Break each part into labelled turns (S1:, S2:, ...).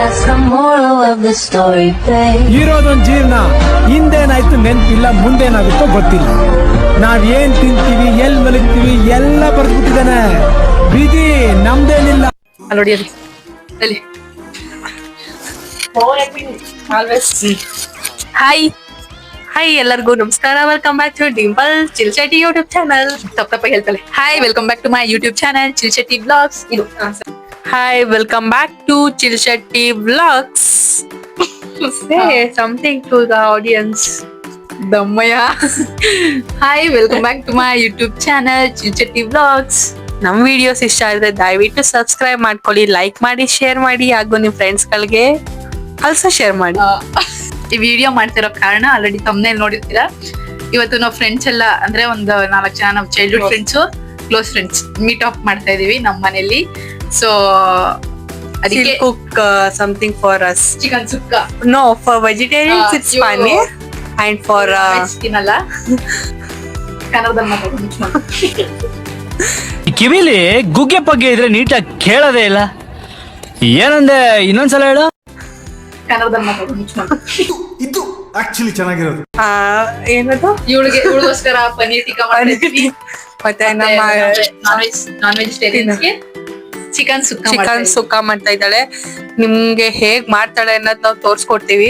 S1: That's the moral of the story, babe.
S2: ಇರೋದೊಂದು ಜೀವನ, ಹಿಂದೇನಾಯ್ತು ನೆನ್ಪಿಲ್ಲ, ಮುಂದೇನಾಗುತ್ತೋ ಗೊತ್ತಿಲ್ಲ. ನಾವ್ ಏನ್ ತಿಂತೀವಿ, ಎಲ್ ಮಲಗ್ತೀವಿ ಎಲ್ಲ ಬರ್ದ್ಬಿಟ್ಟಿದ್ದಾನೆ. ವಿಧಿ ನಮ್ದೇನಿಲ್ಲ.
S3: ನೋಡಿ ಅಲ್ಲಿ ಹಾಯ್ ಎಲ್ಲರಿಗೂ ನಮಸ್ಕಾರ. Welcome back to Dimple Chilshetti YouTube channel. ತಪ್ಪ ಹೇಳ್ತಾಳೆ. Hi welcome back to my YouTube channel Chilshetti blogs. ಇದು hi welcome back to Chilshetti blogs. Say something to the audience. ದಮ್ಮಯ್ಯ. Hi welcome back to my YouTube channel Chilshetti blogs. ನಮ್ videos ಇಷ್ಟ ಆದ್ರೆ ದಯವಿಟ್ಟು subscribe ಮಾಡ್ಕೊಳ್ಳಿ, like ಮಾಡಿ, ಶೇರ್ ಮಾಡಿ, ಹಾಗೂ ನಿಮ್ ಫ್ರೆಂಡ್ಸ್ ಗಳಿಗೆ ಆಲ್ಸೋ ಶೇರ್ ಮಾಡಿ. ಈ ವಿಡಿಯೋ ಮಾಡ್ತಿರೋ ಕಾರಣ ಆಲ್ರೆಡಿ ತಮ್ಮನೇಲಿ ನೋಡಿರ್ತೀರಾ. ಇವತ್ತು ನಾವು ಫ್ರೆಂಡ್ಸ್ ಎಲ್ಲ ಅಂದ್ರೆ ಒಂದು 4 ಜನ ನಮ್ಮ childhood friends, close friends meet up ಮಾಡ್ತಾ ಇದೀವಿ ನಮ್ಮ ಮನೇಲಿ. ಸೊ ಅದಕ್ಕೆ cook something for us. Chicken sukka. No, for vegetarians it's funny and for ತಿನ್ನಲ್ಲ. ಕನ್ನಡದಲ್ಲಿ ಮಾತಾಡೋದು.
S4: ಕಿವಿಲಿ ಗುಗ್ಗೆ ಪಗ್ಗೆ ಇದ್ರೆ ನೀಟಾಗಿ ಕೇಳೋದೇ ಇಲ್ಲ. ಏನಂದೆ ಇನ್ನೊಂದ್ಸಲ ಹೇಳು.
S3: ಕನ್ನಡದಲ್ಲಿ ಮಾತಾಡೋದು.
S5: ಇದು ಆಕ್ಚುಲಿ ಚೆನ್ನಾಗಿರೋದು.
S3: ಏನದು? ಇವಳಿಗೋಸ್ಕರ ಪನ್ನೀರ್ ಟಿಕ್ಕಾ ಮಾಡಿದ್ವಿ. ಮತ್ತೆ ನಮ್ಮ ನಾನ್ ವೆಜಿಟೇರಿಯನ್ಸ್ಗೆ ಚಿಕನ್ ಸುಕ್ಕ ಮಾಡ್ತಾ ಇದ್ದಾಳೆ. ನಿಮ್ಗೆ ಹೇಗ್ ಮಾಡ್ತಾಳೆ ಅನ್ನೋದು ನಾವು ತೋರ್ಸ್ಕೊಡ್ತೀವಿ.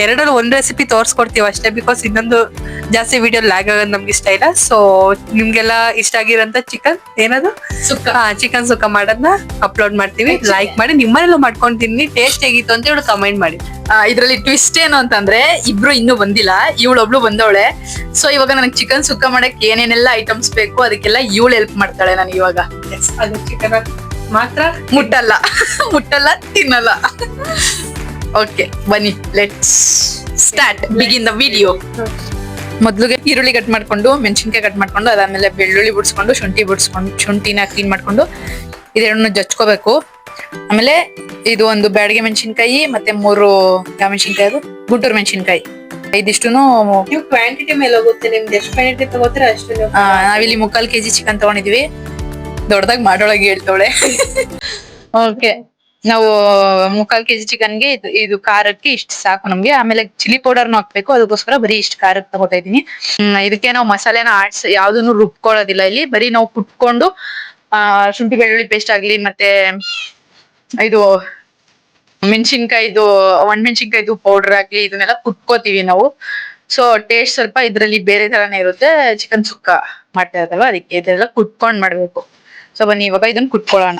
S3: ಎರಡರಲ್ಲಿ ಒಂದ್ ರೆಸಿಪಿ ತೋರ್ಸ್ಕೊಡ್ತೀವಿ ಅಷ್ಟೇ, ಬಿಕಾಸ್ ಇನ್ನೊಂದು ಜಾಸ್ತಿ ವಿಡಿಯೋ ಲ್ಯಾಗ್ ಆಗೋದು ನಮ್ಗೆ ಇಷ್ಟ ಇಲ್ಲ. ಸೊ ನಿಮ್ಗೆಲ್ಲ ಇಷ್ಟ ಆಗಿರೋಂತ ಏನದು ಚಿಕನ್ ಸುಕ್ಕ ಮಾಡೋದನ್ನ ಅಪ್ಲೋಡ್ ಮಾಡ್ತೀವಿ. ಲೈಕ್ ಮಾಡಿ, ನಿಮ್ಮನೆಲ್ಲೂ ಮಾಡ್ಕೊಂತೀನಿ. ಟೇಸ್ಟ್ ಹೇಗಿತ್ತು ಅಂತ ಹೇಳಿ ಕಮೆಂಟ್ ಮಾಡಿ. ಇದ್ರಲ್ಲಿ ಟ್ವಿಸ್ಟ್ ಏನು ಅಂತಂದ್ರೆ, ಇಬ್ರು ಇನ್ನೂ ಬಂದಿಲ್ಲ, ಇವಳೊಬ್ಳು ಬಂದವಳೆ. ಸೊ ಇವಾಗ ನನಗೆ ಚಿಕನ್ ಸುಕ್ಕ ಮಾಡಕ್ ಏನೇನೆಲ್ಲ ಐಟಮ್ಸ್ ಬೇಕು ಅದಕ್ಕೆಲ್ಲ ಇವಳು ಹೆಲ್ಪ್ ಮಾಡ್ತಾಳೆ ನನಗೆ ಇವಾಗ. ಅದು ಚಿಕನ್ ಮಾತ್ರ ಮುಟ್ಟಲ್ಲ ತಿನ್ನಲ್ಲ. ಓಕೆ ಬನ್ನಿ, let's start, begin the video. ಮೊದ್ಲಿಗೆ ಈರುಳ್ಳಿ ಕಟ್ ಮಾಡ್ಕೊಂಡು, ಮೆಣಸಿನ್ಕಾಯಿ ಕಟ್ ಮಾಡ್ಕೊಂಡು, ಅದಾದ್ಮೇಲೆ ಬೆಳ್ಳುಳ್ಳಿ ಬಿಡಿಸ್ಕೊಂಡು, ಶುಂಠಿನ ಕ್ಲೀನ್ ಮಾಡ್ಕೊಂಡು ಇದೆರಡನ್ನು ಜಚ್ಕೋಬೇಕು. ಆಮೇಲೆ ಇದು ಒಂದು ಬ್ಯಾಡಗೆ ಮೆಣಸಿನ್ಕಾಯಿ, ಮತ್ತೆ 3 ಯಾವ ಮೆಣಸಿನ್ಕಾಯಿ, ಅದು ಗುಂಟೂರು ಮೆಣಸಿನ್ಕಾಯಿ. ಇದಿಷ್ಟುನು ಕ್ವಾಂಟಿಟಿ ಮೇಲೆ ಹೋಗುತ್ತೆ. ನಿಮ್ದು ಎಷ್ಟು ಕ್ವಾಂಟಿಟಿ ತಗೋತೀರ ಅಷ್ಟು. ನಾವಿಲ್ಲಿ 3/4 kg ಚಿಕನ್ ತಗೊಂಡಿದೀವಿ. ದೊಡ್ಡದಾಗಿ ಮಾಡೋಳಗೆ ಹೇಳ್ತವಳೆ. ಓಕೆ, ನಾವು 3/4 kg ಚಿಕನ್ಗೆ ಇದು ಖಾರಕ್ಕೆ ಇಷ್ಟು ಸಾಕು ನಮ್ಗೆ. ಆಮೇಲೆ ಚಿಲ್ಲಿ ಪೌಡರ್ನು ಹಾಕ್ಬೇಕು, ಅದಕ್ಕೋಸ್ಕರ ಬರೀ ಇಷ್ಟು ಖಾರಕ್ಕೆ ತಗೋತಾ ಇದೀನಿ. ಇದಕ್ಕೆ ನಾವು ಮಸಾಲೆನ ಯಾವ್ದನ್ನು ರುಬ್ಕೊಳ್ಳೋದಿಲ್ಲ ಇಲ್ಲಿ. ಬರೀ ನಾವು ಕುಟ್ಕೊಂಡು ಶುಂಠಿ ಬೆಳ್ಳುಳ್ಳಿ ಪೇಸ್ಟ್ ಆಗ್ಲಿ, ಮತ್ತೆ ಇದು ಮೆಣಸಿನ್ಕಾಯಿದು ಒಣಮೆಣಸಿನ್ಕಾಯಿದು ಪೌಡರ್ ಆಗ್ಲಿ, ಇದನ್ನೆಲ್ಲ ಕುಟ್ಕೋತೀವಿ ನಾವು. ಸೊ ಟೇಸ್ಟ್ ಸ್ವಲ್ಪ ಇದ್ರಲ್ಲಿ ಬೇರೆ ತರಾನೇ ಇರುತ್ತೆ. ಚಿಕನ್ ಸುಕ್ಕ ಮಾಡ್ತಾ ಇರ್ತಲ್ವ, ಅದಕ್ಕೆ ಇದೆಲ್ಲ ಕುಟ್ಕೊಂಡ್ ಮಾಡ್ಬೇಕು. ಸೊ ಬನ್ನಿ ಇವಾಗ ಇದನ್ನ ಕುಟ್ಕೊಳ್ಳೋಣ.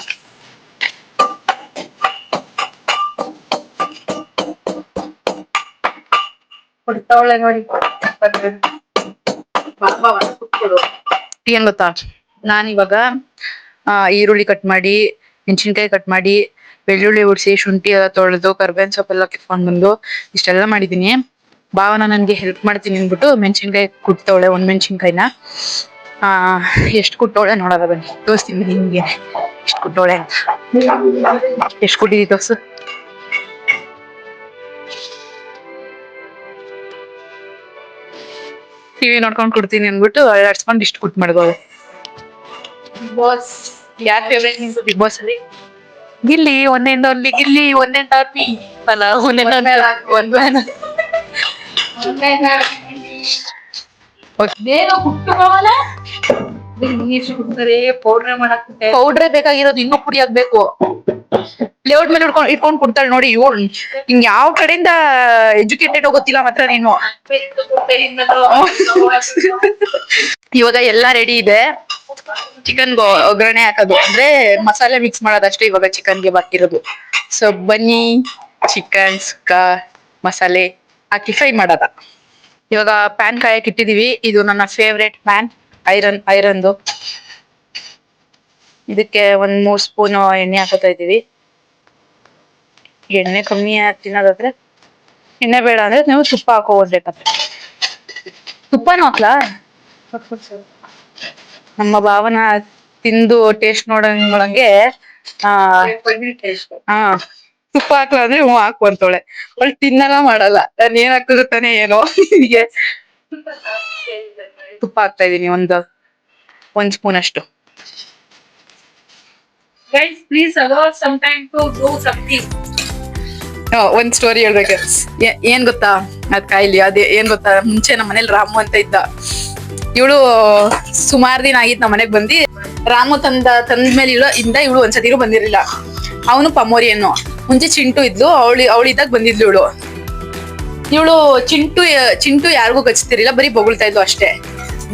S3: ನೋಡಿ ಏನ್ ಗೊತ್ತಾ, ನಾನಿವಾಗ ಈರುಳ್ಳಿ ಕಟ್ ಮಾಡಿ, ಮೆಣಸಿನ್ಕಾಯಿ ಕಟ್ ಮಾಡಿ, ಬೆಳ್ಳುಳ್ಳಿ ಉಡ್ಸಿ, ಶುಂಠಿ ಎಲ್ಲ ತೊಳೆದು, ಕರ್ಬೇವಿನ ಸೊಪ್ಪೆಲ್ಲ ಕಿತ್ಕೊಂಡ್ ಬಂದು ಇಷ್ಟೆಲ್ಲ ಮಾಡಿದೀನಿ. ಭಾವನ ನನ್ಗೆ ಹೆಲ್ಪ್ ಮಾಡ್ತೀನಿ ಅಂದ್ಬಿಟ್ಟು ಮೆಣಸಿನ್ಕಾಯಿ ಕುಟ್ತವಳೆ. ಒಂದ್ ಮೆಣಸಿನ್ಕಾಯಿನ ಎಷ್ಟು ಕುಟ್ಟವಳೆ ನೋಡೋದ, ಬನ್ನಿ ತೋರಿಸ್ತೀನಿ ನಿಮ್ಗೆ ಎಷ್ಟು ಕುಟ್ಟವಳೆ ಅಂತ. ಎಷ್ಟು ಕುಟ್ಟಿದಿ ತೋರ್ಸು. ಟಿವಿ ನೋಡ್ಕೊಂಡ್ ಕುಡ್ತೀನಿ ಅಂದ್ಬಿಟ್ಟು ಅಳ್ಳಾಡ್ಸ್ಕೊಂಡ್ ಇಷ್ಟು ಕುಟ್ ಮಾಡ್ಬೋದು. ಬಾಸ್ ಯಾರ್ ಫೇವ್ರೇಟ್ ನಿಮ್ದು ಬಿಗ್ ಬಾಸ್ ಅಲ್ಲಿ? ಗಿಲ್ಲಿ, ಒಂದೆಂಡ್ ಓನ್ಲಿ ಗಿಲ್ಲಿ, ಒಂದೆಂಡ್ ಆರ್ಮಿ ಅಲ್ಲ, ಪೌಡ್ರೇ ಬೇಕಾಗಿರೋದು, ಇನ್ನೂ ಪುಡಿ ಆಗ್ಬೇಕು. ಲೇಔಟ್ ಮೇಲೆ ಇಟ್ಕೊಂಡ್ ಕೊಡ್ತಾಳೆ ನೋಡಿ ಇವಳು. ಹಿಂಗ್ ಯಾವ ಕಡೆಯಿಂದ ಎಜುಕೇಟೆಡ್ ಗೊತ್ತಿಲ್ಲ ಮಾತ್ರ ನೀನು. ಇವಾಗ ಎಲ್ಲಾ ರೆಡಿ ಇದೆ. ಚಿಕನ್ ಒಗ್ಗರಣೆ ಹಾಕೋದು ಅಂದ್ರೆ ಮಸಾಲೆ ಮಿಕ್ಸ್ ಮಾಡೋದಷ್ಟೇ ಇವಾಗ ಚಿಕನ್ಗೆ ಬಾಕಿರೋದು. ಸೊ ಬನ್ನಿ ಚಿಕನ್ ಸುಕ್ಕ ಮಸಾಲೆ ಹಾಕಿ ಫ್ರೈ ಮಾಡೋದ. ಇವಾಗ ಪ್ಯಾನ್ ಕಾಯಕ್ ಇಟ್ಟಿದೀವಿ. ಇದು ನನ್ನ ಫೇವ್ರೇಟ್ ಪ್ಯಾನ್, ಐರನ್ದು. ಇದಕ್ಕೆ 1-3 ಸ್ಪೂನ್ ಎಣ್ಣೆ ಹಾಕೋತಾ ಇದೀವಿ. ಎಣ್ಣೆ ಕಮ್ಮಿ ತಿನ್ನೋದಾದ್ರೆ, ಎಣ್ಣೆ ಬೇಡ ಅಂದ್ರೆ ನೀವು ತುಪ್ಪ ಹಾಕೋಬೇಕಾದ್ರೆ. ತುಪ್ಪನೂ ಹಾಕ್ಲಾ? ನಮ್ಮ ಭಾವನ ತಿಂದು ಟೇಸ್ಟ್ ನೋಡಂಗೆ ತುಪ್ಪ ಹಾಕ್ಲಾ ಅಂದ್ರೆ ಹಾಕು ಅಂತವಳೆ. ಅವಳು ತಿನ್ನಲ್ಲ ಮಾಡಲ್ಲ. ನಾನು ಏನ್ ಹಾಕಿದ್ರು ತಾನೇ ಏನೋ. ಹೀಗೆ ತುಪ್ಪ ಹಾಕ್ತಾ ಇದೀನಿ, 1 ಸ್ಪೂನ್ ಅಷ್ಟು. Guys, please allow some time to do something. ಒಂದ್ ಸ್ಟೋರಿ ಹೇಳ್ಬೇಕು. ಏನ್ ಗೊತ್ತಾ ಅದ್ ಕಾಯಿಲಿ ಅದೇ ಏನ್ ಗೊತ್ತಾ, ಮುಂಚೆ ನಮ್ಮ ಮನೇಲಿ ರಾಮು ಅಂತ ಇದ್ದ. ಇವಳು ಸುಮಾರು ದಿನ ಆಗಿತ್ತು ನಮ್ಮ ಮನೆಗ್ ಬಂದಿ. ರಾಮು ತಂದ್ಮೇಲೆ ಇವಳು ಒಂದ್ಸತಿಗೂ ಬಂದಿರ್ಲಿಲ್ಲ. ಅವನು ಪಮೋರಿಯನ್ನು. ಮುಂಚೆ ಚಿಂಟು ಇದ್ಲು, ಅವಳಿದ್ದಾಗ ಬಂದಿದ್ಲು ಇವಳು ಚಿಂಟು ಯಾರಿಗೂ ಗಚ್ತಿರ್ಲಿಲ್ಲ, ಬರೀ ಬೊಗಳ್ತಾ ಇದ್ಲು ಅಷ್ಟೇ.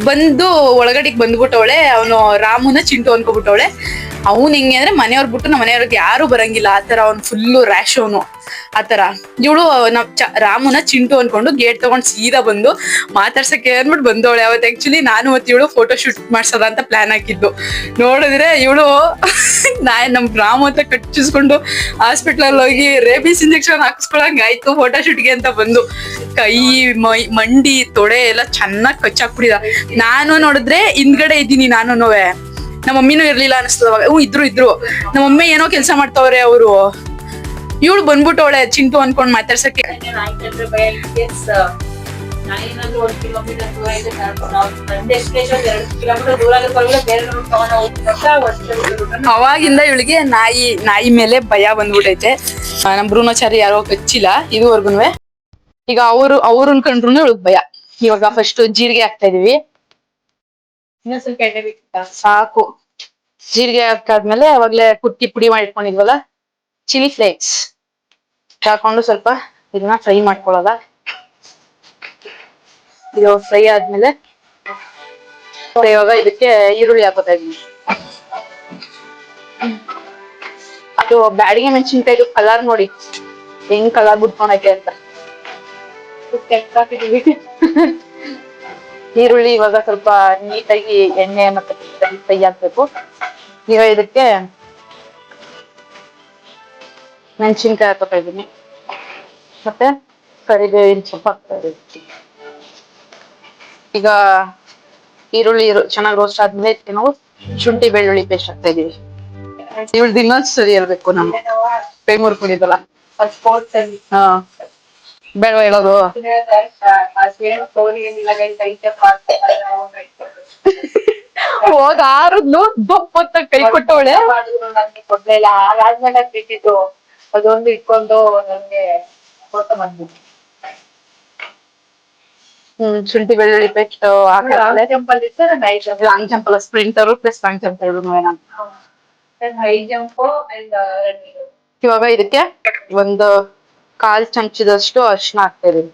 S3: ಬಂದು ಒಳಗಡೆಗೆ ಬಂದ್ಬಿಟ್ಟವಳೆ. ಅವನು ರಾಮುನ ಚಿಂಟು ಅನ್ಕೋಬಿಟ್ಟವಳೆ. ಅವ್ನು ಹಿಂಗೆ ಅಂದ್ರೆ ಮನೆಯವ್ರ ಬಿಟ್ಟು ನಮ್ಮ ಮನೆಯವ್ರಿಗೆ ಯಾರು ಬರಂಗಿಲ್ಲ ಆತರ. ಅವ್ನು ಫುಲ್ಲು ರ್ಯಾಶ್ ಅವನು ಆತರ. ಇವಳು ರಾಮುನ ಚಿಂಟು ಅನ್ಕೊಂಡು ಗೇಟ್ ತಗೊಂಡ್ ಸೀದಾ ಬಂದು ಮಾತಾಡ್ಸಕ್ಕೆ ಅಂದ್ಬಿಟ್ಟು ಬಂದವಳೆ. ಅವತ್ತು ಆಕ್ಚುಲಿ ನಾನು ಮತ್ತೆ ಇವಳು ಫೋಟೋ ಶೂಟ್ ಮಾಡ್ಸೋದ ಅಂತ ಪ್ಲಾನ್ ಹಾಕಿದ್ದು. ನೋಡಿದ್ರೆ ಇವಳು ನಮ್ ರಾಮು ಅಂತ ಕಚ್ಚಿಸ್ಕೊಂಡು ಹಾಸ್ಪಿಟ್ಲಲ್ಲಿ ಹೋಗಿ ರೇಬಿಸ್ ಇಂಜೆಕ್ಷನ್ ಹಾಕಿಸ್ಕೊಳಂಗ್ ಆಯ್ತು ಫೋಟೋ ಶೂಟ್ಗೆ ಅಂತ ಬಂದು. ಕೈ ಮಂಡಿ ತೊಡೆ ಎಲ್ಲ ಚೆನ್ನಾಗ್ ಕಚ್ಚಾಕ್ಬಿಟ್ಟಿದ. ನಾನು ನೋಡಿದ್ರೆ ಹಿಂದ್ಗಡೆ ಇದ್ದೀನಿ ನಾನುನುವೆ. ನಮ್ಮ ಮಮ್ಮಿನೂ ಇರ್ಲಿಲ್ಲ ಅನಿಸ್ತದ ಅವಾಗ. ಇದ್ರು ನಮ್ಮ ಮಮ್ಮಿ ಏನೋ ಕೆಲಸ ಮಾಡ್ತಾವ್ರೆ ಅವರು. ಇವಳು ಬಂದ್ಬಿಟ್ಟವಳೆ ಚಿಂಟು ಅನ್ಕೊಂಡ್ ಮಾತಾಡ್ಸಕ್ಕೆ. ಅವಾಗಿಂದ ಇವಳಿಗೆ ನಾಯಿ ಮೇಲೆ ಭಯ ಬಂದ್ಬಿಟ್ಟೈತೆ. ನಮ್ ಬ್ರೂನೋಚಾರಿ ಯಾರೋ ಕಚ್ಚಿಲ್ಲ ಇದುವರೆಗುನುವೆ. ಈಗ ಅವ್ರು ಅನ್ಕೊಂಡ್ರು ಇವಳಿಗೆ ಭಯ. ಇವಾಗ ಫಸ್ಟ್ ಜೀರಿಗೆ ಹಾಕ್ತಾ ಇದೀವಿ. ಸ್ವಲ್ಪ ಎಣ್ಣೆ ಬೇಕಿತ್ತ? ಸಾಕು. ಜೀರಿಗೆ ಹಾಕಾದ್ಮೇಲೆ ಅವಾಗ್ಲೇ ಕುಟ್ಟಿ ಪುಡಿ ಮಾಡಿ ಇಟ್ಕೊಂಡಿದ್ವಲ್ಲ ಚಿಲ್ಲಿ ಫ್ಲೇಕ್ಸ್ ಹಾಕೊಂಡು ಸ್ವಲ್ಪ ಇದನ್ನ ಫ್ರೈ ಮಾಡ್ಕೊಳ್ಳೋದ. ಇದು ಫ್ರೈ ಆದ್ಮೇಲೆ ಇವಾಗ ಇದಕ್ಕೆ ಈರುಳ್ಳಿ ಹಾಕೋತಾ ಇದೀನಿ. ಅದು ಬ್ಯಾಡಿಗೆ ಮೆಣಸಿನ್ಕಾಯಿ ಕಲರ್ ನೋಡಿ ಹೆಂಗ್ ಕಲರ್ ಬಿಟ್ಕೊಂಡೈತೆ ಅಂತ. ಈರುಳ್ಳಿ ಇವಾಗ ಸ್ವಲ್ಪ ನೀಟಾಗಿ ಎಣ್ಣೆ ಮತ್ತೆ ಫ್ರೈ ಹಾಕ್ಬೇಕು. ಈಗ ಇದಕ್ಕೆ ಮೆಣಸಿನ್ಕಾಯಿ ಹಾಕೋತಾ ಇದೀನಿ ಮತ್ತೆ ಕರಿಬೇವಿನ ಸೊಪ್ಪು ಹಾಕ್ತಾ ಇದೀನಿ. ಈಗ ಈರುಳ್ಳಿ ಚೆನ್ನಾಗಿ ರೋಸ್ಟ್ ಆದ್ಮೇಲೆ ನಾವು ಶುಂಠಿ ಬೆಳ್ಳುಳ್ಳಿ ಪೇಸ್ಟ್ ಹಾಕ್ತಾ ಇದೀವಿ. ಇವಳ್ದು ಇನ್ನೊಂದ್ ಸರಿ ಹೇಳ್ಬೇಕು. ನಮ್ಮ ಕೈ ಮುರ್ಕೊಂಡಿದ್ದಲ್ಲ ಹಾ ಬೇಡವಾ ಹೇಳೋದು? ಹೋಗ ಆರದ್ಲು ಬೊತ್ತ ಕೈ ಕೊಟ್ಟವಳೆ. ಕೊಡ್ಲಿಲ್ಲ ಆದ್ಮೇಲೆ ಬಿಟ್ಟಿದ್ದು ಅದೊಂದು ಇಟ್ಕೊಂಡು ನನ್ಗೆ ಫೋಟೋ ಬಂದ್ಬಿಟ್ಟು. ಶುಂಠಿ ಬೆಳ್ಳುಳ್ಳಿ paste long jump sprinter plus long jump high jump. ಇವಾಗ ಇದಕ್ಕೆ ಒಂದು 1/4 ಚಮಚದಷ್ಟು ಅರಿಶಿನ ಹಾಕ್ತಾ ಇದೀನಿ.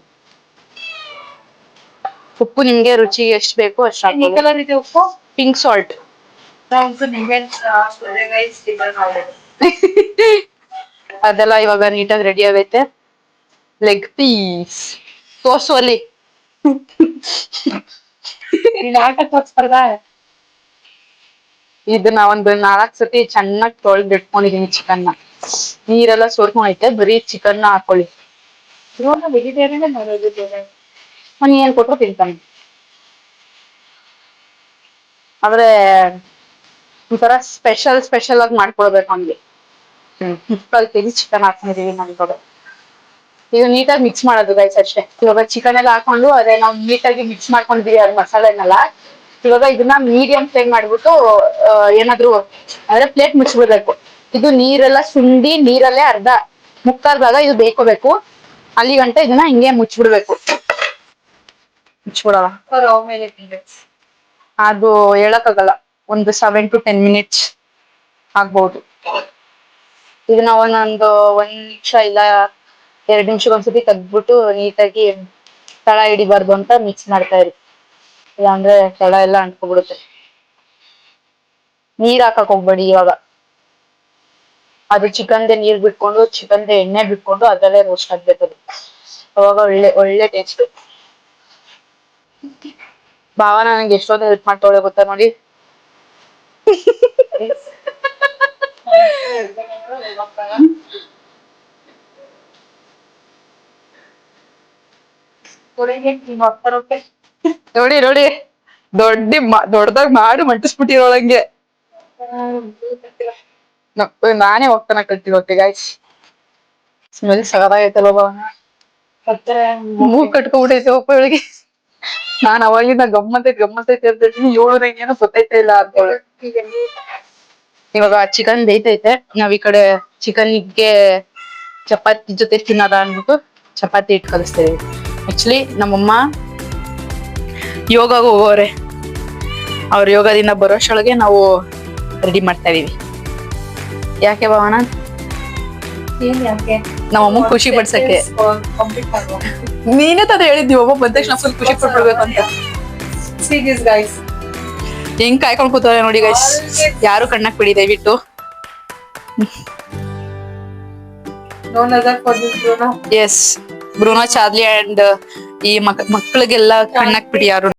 S3: ಉಪ್ಪು ನಿಮ್ಗೆ ರುಚಿಗೆ ಎಷ್ಟು ಬೇಕು ಅಷ್ಟು ಹಾಕಿ. ಉಪ್ಪು ಪಿಂಕ್ ಸಾಲ್ಟ್. ಅದೆಲ್ಲ ಇವಾಗ ನೀಟಾಗಿ ರೆಡಿ ಆಗೈತೆ. ಲೆಗ್ ಪೀಸ್ ತೋರ್ಸುವಲ್ಲಿ ಇದನ್ನ ಒಂದು 4 ಸತಿ ಚೆನ್ನಾಗಿ ತೊಳೆದು ಇಟ್ಕೊಂಡಿದೀನಿ. ಚಿಕನ್ ನೀರೆಲ್ಲ ಸೋರ್ಕೊಂಡೈತೆ. ಬರೀ ಚಿಕನ್ ಹಾಕೊಳ್ಳಿ. ವೆಜಿಟೇರಿಯನ್ ಅವ್ನು ಏನ್ ಕೊಟ್ರು ತಿಂತಾನೆ. ಆದ್ರೆ ಒಂಥರ ಸ್ಪೆಷಲ್ ಆಗಿ ಮಾಡ್ಕೊಳ್ಬೇಕು ಅವ್ನಿಗೆ. 30 kg ಚಿಕನ್ ಹಾಕೊಂಡಿದೀವಿ ನಮ್ಗೆ. ಈಗ ನೀಟಾಗಿ ಮಿಕ್ಸ್ ಮಾಡೋದು ಗೈಸ್ ಅಷ್ಟೇ. ಇವಾಗ ಚಿಕನ್ ಎಲ್ಲ ಹಾಕೊಂಡು ಅದೇ ನಾವು ನೀಟಾಗಿ ಮಿಕ್ಸ್ ಮಾಡ್ಕೊಂಡಿದೀವಿ ಅದು ಮಸಾಲೆನೆಲ್ಲ. ಇವಾಗ ಇದನ್ನ ಮೀಡಿಯಂ ಫ್ಲೇಮ್ ಮಾಡ್ಬಿಟ್ಟು ಏನಾದ್ರು ಅಂದ್ರೆ ಪ್ಲೇಟ್ ಮುಚ್ಚಿಬಿಡ್ಬೇಕು. ಇದು ನೀರೆಲ್ಲ ಸುಂಡಿ ನೀರಲ್ಲೇ ಮುಕ್ಕಾಲ್ ಭಾಗ ಇದು ಬೇಕೋಬೇಕು. ಅಲ್ಲಿ ಗಂಟ ಇದನ್ನ ಹಿಂಗೆ ಮುಚ್ಚಿಬಿಡ್ಬೇಕು. ಮುಚ್ಚಿಬಿಡಲ್ಲ ಅದು ಹೇಳಕ್ಕಾಗಲ್ಲ. ಒಂದು 7 to 10 minutes ಆಗ್ಬಹುದು. ಇದನ್ನ ಒಂದೊಂದು 1 ನಿಮಿಷ ಇಲ್ಲ 2 ನಿಮಿಷಕ್ಕೆ ಒಂದ್ಸತಿ ತೆಗ್ದ್ಬಿಟ್ಟು ನೀಟಾಗಿ ತಳ ಹಿಡಿಬಾರ್ದು ಅಂತ ಮಿಕ್ಸ್ ಮಾಡ್ತಾ ಇರಿ. ಇಲ್ಲಾಂದ್ರೆ ತಳ ಎಲ್ಲ ಅಂಟ್ಕೊಬಿಡುತ್ತೆ. ನೀರ್ ಹಾಕಕ್ ಹೋಗ್ಬೇಡಿ ಇವಾಗ. ಅದು ಚಿಕನ್ದೆ ನೀರ್ ಬಿಟ್ಕೊಂಡು ಚಿಕನ್ದೆ ಎಣ್ಣೆ ಬಿಟ್ಕೊಂಡು ಅದರಲ್ಲೇ ರೋಸ್ಟ್ ಆಗ್ಬೇಕು. ಅವಾಗ ಒಳ್ಳೆ ಟೇಸ್ಟ್. ಭಾವ ನನಗೆ ಎಷ್ಟೊಂದು ಹೆಲ್ಪ್ ಮಾಡ್ತಾಳೆ ಗೊತ್ತಾ ನೋಡಿ. ನೋಡಿ ದೊಡ್ಡದಾಗ ಮಾಡಿ ಮಂಟಿಸ್ಬಿಟ್ಟಿರೋಳಂಗೆ. ನಾನೇ ಹೋಗ್ತಾನ ಕಟ್ಟಿರೋಕೆ ಗಾಯ್ಸ್. ಸ್ಮೆಲ್ ಸಗದಾಗೈತಲ್ವ ಮೂಗ್ ಕಟ್ಕೊಬಿಟ್ಟೈತೆ ಒಪ್ಪ ಇವಳಿಗೆ. ನಾನ್ ಅವಾಗಿಂದ ಗಮ್ಮತ್ತೈತೆ ಅಂತಿದ್ದೀನಿ. ಇವಳು ನಂಗೇನೋ ಗೊತ್ತೈತೆ ಇಲ್ಲ ಅಂತೇಳಿ. ಇವಾಗ ಚಿಕನ್ ಬೇಯ್ತೈತೆ. ನಾವ್ ಈ ಕಡೆ ಚಿಕನ್ಗೆ ಚಪಾತಿ ಜೊತೆ ತಿನ್ನೋದ ಅಂದ್ಬಿಟ್ಟು ಚಪಾತಿ ಹಿಟ್ಟು ಕಲಿಸ್ತಾ ಇದೀವಿ. ಆಕ್ಚುಲಿ ನಮ್ಮಮ್ಮ ಯೋಗಾಗ ಹೋಗೋರೆ, ಅವ್ರ ಯೋಗದಿಂದ ಬರೋಷ್ಟೊಳಗೆ ನಾವು ರೆಡಿ ಮಾಡ್ತಾ ಇದೀವಿ. ಯಾಕೆ ಭಾವನ? ನಮ್ಮಮ್ಮ ಖುಷಿ ಪಡ್ಸಕ್ಕೆ. ನೀನೇ ತಾನೇ ಹೇಳಿದ್ವಿ ಒಬ್ಬ ಬಂದ ತಕ್ಷಣ ಫುಲ್ ಖುಷಿ ಪಡ್ಬೇಕು ಅಂತ. ಹೆಂಗ್ ಕಾಯ್ಕೊಂಡ್ ಕೂತವ್ರೆ ನೋಡಿ ಗೈಸ್, ಯಾರು ಕಣ್ಣಾಕ್ ಬಿಡಿ ದಯವಿಟ್ಟು. ಎಸ್, ಬ್ರೂನೋ, ಚಾರ್ಲಿ ಅಂಡ್ ಈ ಮಕ್ಳಿಗೆಲ್ಲ ಕಣ್ಣಾಕ್ ಬಿಡಿ ಯಾರು.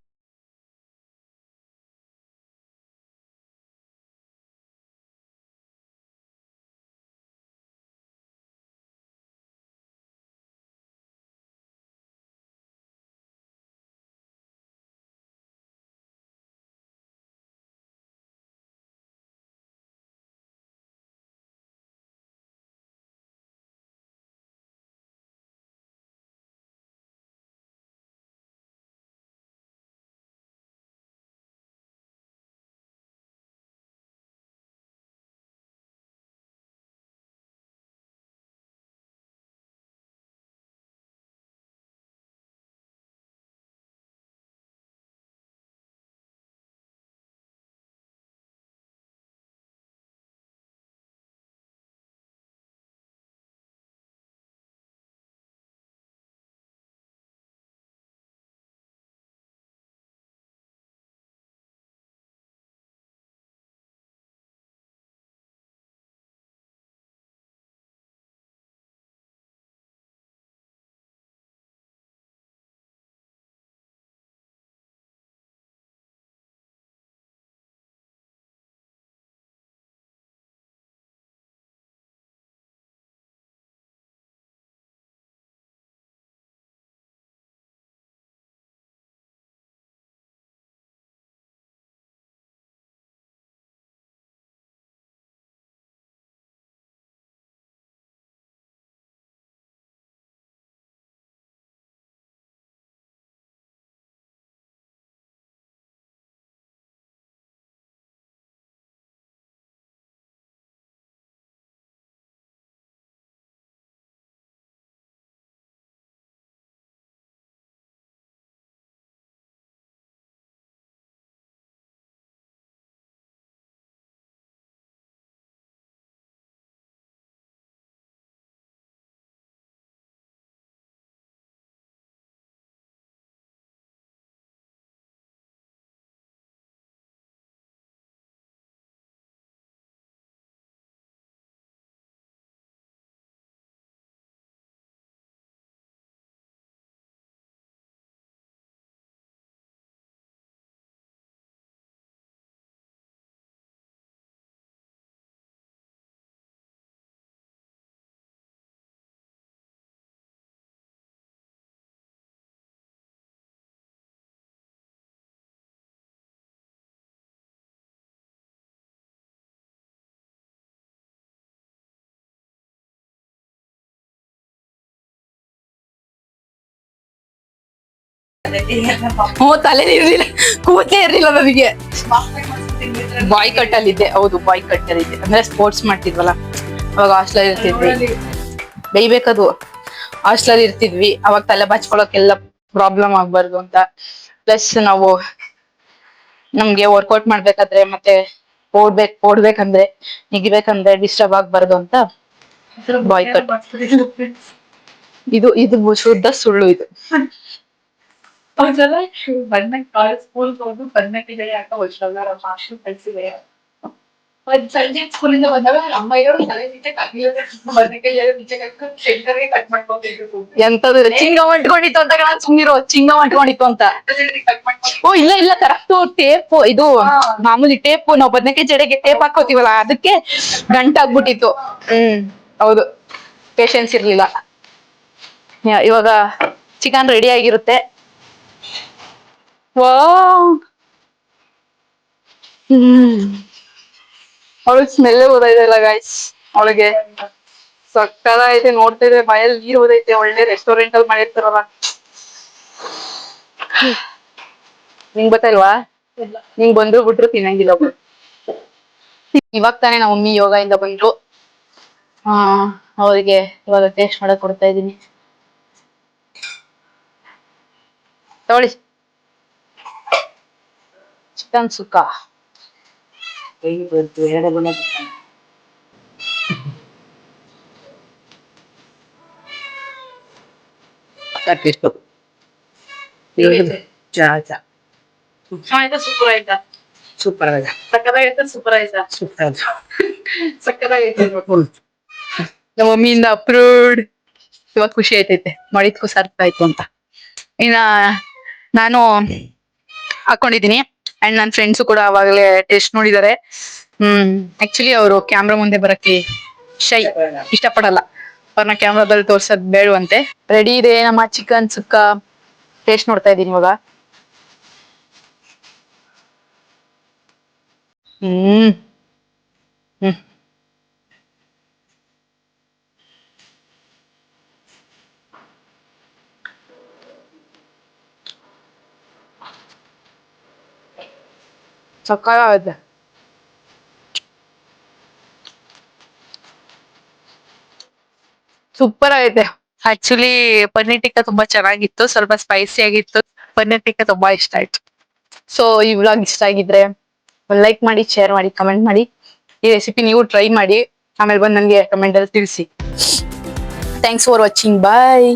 S3: ತಲೆ ಇರ್ಲಿಲ್ಲ, ಕೂದಲೇ ಇರ್ಲಿಲ್ಲ ನನಗೆ. ಬಾಯ್ ಕಟ್ ಅಲ್ಲಿ ಇದ್ದೆ. ಹೌದು, ಬಾಯ್ ಕಟ್ ಅಲ್ಲಿ ಇದ್ದೆ. ಅಂದ್ರೆ ಸ್ಪೋರ್ಟ್ಸ್ ಮಾಡ್ತಿದ್ವಲ್ಲ ಅವಾಗ ಹಾಸ್ಟೆಲ್ ಇರ್ತಿದ್ವಿ. ಬೇಯ್ಬೇಕದು. ಹಾಸ್ಟೆಲ್ ಇರ್ತಿದ್ವಿ ಅವಾಗ ತಲೆ ಬಾಚ್ಕೊಳಕ್ಕೆಲ್ಲ ಪ್ರಾಬ್ಲಮ್ ಆಗ್ಬಾರ್ದು ಅಂತ. ಪ್ಲಸ್ ನಾವು ನಮ್ಗೆ ವರ್ಕೌಟ್ ಮಾಡ್ಬೇಕಾದ್ರೆ ಮತ್ತೆ ಓಡ್ಬೇಕಂದ್ರೆ ನಿಗಿಬೇಕಂದ್ರೆ ಡಿಸ್ಟರ್ಬ್ ಆಗ್ಬಾರ್ದು ಅಂತ ಬಾಯ್ ಕಟ್. ಇದು ಶುದ್ಧ ಸುಳ್ಳು ಇದು. ಸ್ಕೂಲ್ ಹೋಗಿ ಬದನೆಕಾಯಿ ಹಾಕ ಮಾಸ್ಟರ್ ಕಳ್ಸಿದೆ. ಒಂದ್ ಸಂಜೆ ಸ್ಕೂಲಿಂದ ಬಂದಾಗ ಅಮ್ಮಯ್ಯರು ತಲೆ ಬದನೆಕಾಯಿ ಶಂಕರ್ಗೆ ಕಟ್ ಮಾಡ್ಕೊತಿದ್ರು. ಎಂತದು ಚಿಂಗಮ್ ಅಂಟ್ಕೊಂಡಿತ್ತು ಅಂತ ನಾನ್ ಸುಮ್ನಿರೋ, ಚಿಂಗಮ್ ಅಂಟ್ಕೊಂಡಿತ್ತು ಅಂತ. ಓ ಇಲ್ಲ ಕರೆಕ್ಟ್ ಟೇಪ್, ಇದು ಮಾಮೂಲಿ ಟೇಪ್, ನಾವು ಬದನೆಕಾಯಿ ಜಡೆಗೆ ಟೇಪ್ ಹಾಕೋತೀವಲ್ಲ ಅದಕ್ಕೆ ಗಂಟಾಗ್ಬಿಟ್ಟಿತ್ತು. ಹೌದು, ಪೇಶನ್ಸ್ ಇರ್ಲಿಲ್ಲ. ಇವಾಗ ಚಿಕನ್ ರೆಡಿ ಆಗಿರುತ್ತೆ. ಅವಳಿಗೆ ಸ್ಮೆಲ್ ಓದೈತಲ್ಲ ಗೈಸ್, ಅವಳಿಗೆ ಸಕ್ಕದಾಗೈತೆ. ನೋಡ್ತಿದ್ರೆ ಬಾಯಲ್ಲಿ ನೀರ್ ಓದೈತೆ. ಒಳ್ಳೆ ರೆಸ್ಟೋರೆಂಟ್ ಅಲ್ಲಿ ಮಾಡಿರ್ತಾರಲ್ಲ. ನಿಂಗ್ ಗೊತ್ತಲ್ವಾ? ನಿಂಗ್ ಬಂದ್ರು ಬಿಟ್ರು ತಿನ್ನಂಗಿಲ್ಲ. ಇವಾಗ ತಾನೇ ನಮ್ಮ ಮಮ್ಮಿ ಯೋಗ ಇಂದ ಬಂದ್ರು. ಅವರಿಗೆ ಇವಾಗ ಟೇಸ್ಟ್ ಮಾಡಕ್ ಕೊಡ್ತಾ ಇದೀನಿ. ತಗೊಳ್ಳಿ ಚಿಕನ್ ಸುಕ್ಕ. ಸೂಪರ್ ಆಯ್ತಾ?
S2: ಸೂಪರ್ ಆಗಿದೆ.
S3: ಸಕ್ಕತ್ತಾಗೈತಾ? ಸೂಪರ್ ಆಯ್ತಾ? ಸಕ್ಕತ್ತಾಗೈತೆ. ನಮ್ಮ ಮಮ್ಮಿಯಿಂದ ಅಪ್ರೂವ್ಡ್. ಇವಾಗ ಖುಷಿ ಆಯ್ತೈತೆ, ಮಾಡಿದ್ಕು ಸಾರ್ಥ ಆಯ್ತು ಅಂತ. ಇನ್ನ ನಾನು ಹಾಕೊಂಡಿದೀನಿ ಅಂಡ್ ನನ್ನ ಫ್ರೆಂಡ್ಸ್ ಕೂಡ ಅವಾಗಲೇ ಟೇಸ್ಟ್ ನೋಡಿದ್ದಾರೆ. ಆಕ್ಚುಲಿ ಅವರು ಕ್ಯಾಮ್ರಾ ಮುಂದೆ ಬರಕ್ಕೆ ಶೈ, ಇಷ್ಟಪಡಲ್ಲ. ಅವ್ರನ್ನ ಕ್ಯಾಮ್ರಾದಲ್ಲಿ ತೋರ್ಸೋದ್ ಬೇಡವಂತೆ. ರೆಡಿ ಇದೆ ನಮ್ಮ ಚಿಕನ್ ಸುಕ್ಕ. ಟೇಸ್ಟ್ ನೋಡ್ತಾ ಇದೀನಿ ಇವಾಗ. ಹ್ಮ್ ಹ್ಮ್ ಸಕ್ಕತ್ತಾಗೈತೆ. ಸೂಪರ್ ಆಗೈತೆ. ಆಕ್ಚುಲಿ ಪನ್ನೀರ್ ಟಿಕ್ಕಾ ತುಂಬಾ ಚೆನ್ನಾಗಿತ್ತು, ಸ್ವಲ್ಪ ಸ್ಪೈಸಿ ಆಗಿತ್ತು. ಪನ್ನೀರ್ ಟಿಕ್ಕಾ ತುಂಬಾ ಇಷ್ಟ ಆಯ್ತು. ಸೊ ಈ ವ್ಲಾಗ್ ಇಷ್ಟ ಆಗಿದ್ರೆ ಲೈಕ್ ಮಾಡಿ, ಶೇರ್ ಮಾಡಿ, ಕಮೆಂಟ್ ಮಾಡಿ. ಈ ರೆಸಿಪಿ ನೀವು ಟ್ರೈ ಮಾಡಿ, ಆಮೇಲೆ ಬಂದು ನನಗೆ ಕಮೆಂಟ್ ಅಲ್ಲಿ ತಿಳಿಸಿ. Thanks for watching. ಬಾಯ್.